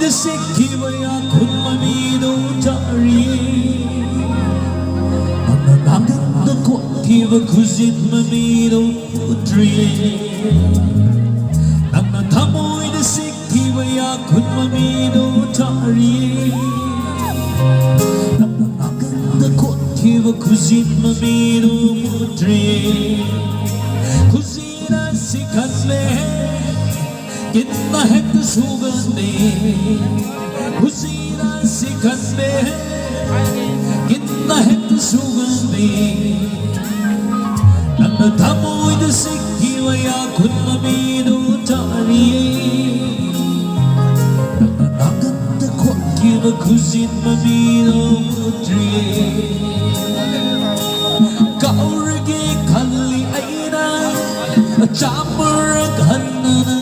the sicky way I could my medo tari. The court give a cousin my medo tree. I'm a tamo in the sicky way I could my medo tari. The court give a cousin my medo tree. Cousina sikasle. कितना है तो सुगंधे हुसीना सिखंदे कितना है तो सुगंधे नन्ना थमो इधर सिक्की वया खुद ममीनो तारिये नन्ना नागंद खोकी व खुशिन ममीनो मुद्रिये काउरगे खल्ली आईना चामर घन्नन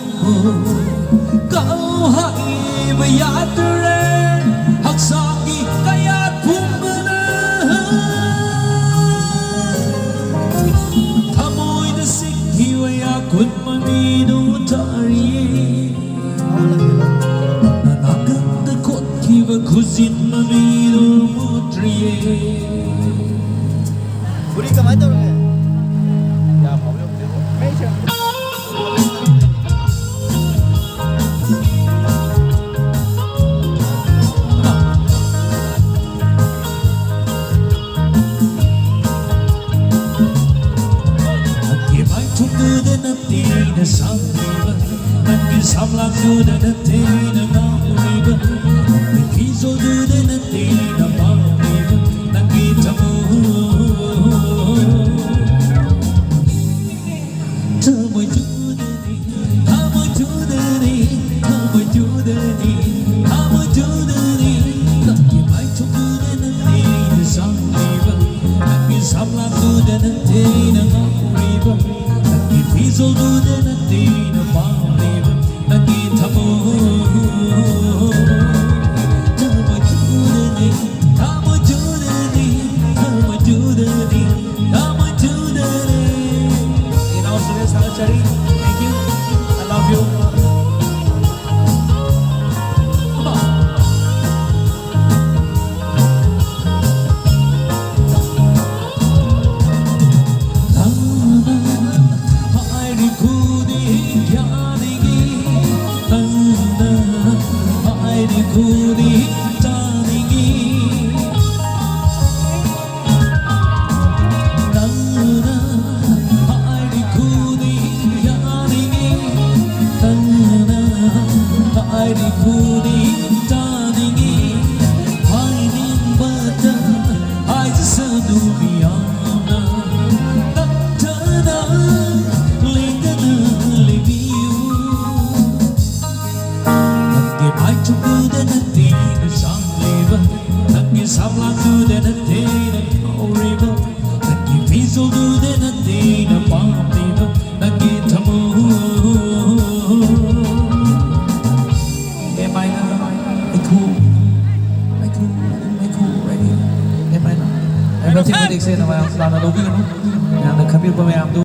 Kau hai bayatre haksaki kayat pumana Thamoy na sikhi waya kun manido tari Nanaganda kot kiva khusin manido mutriye Buri kamay to rin Ya, pablo Major Samliva, nangi samla kuda na tina nauriva, piso kuda na tina mauriva, nangi tamu. Tamu judani, tamu judani, tamu judani, tamu judani, nangi maito kuda na tina samliva, nangi samla kuda na tina mauriva. Piso dude na tina pauniva nakita mo Tama judani, tama judani, tama judani, tama judani In Australia, Salachari, thank you, I love you Come on Kudi tanigi Nana Haidi kudi yanigi Nana Haidi kudi tanigi Hainin bata Haidi sadubiyana Naktana Lingana liviyu Nangi maitu kuda na tina samliva Nangi samla kuda na tina mauriva Nangi piso kuda na tina pauniva Nangi tamu A minor, A cool right here A minor Everything that they say na mayang sana lobi ano Yang nagkabir pa mayang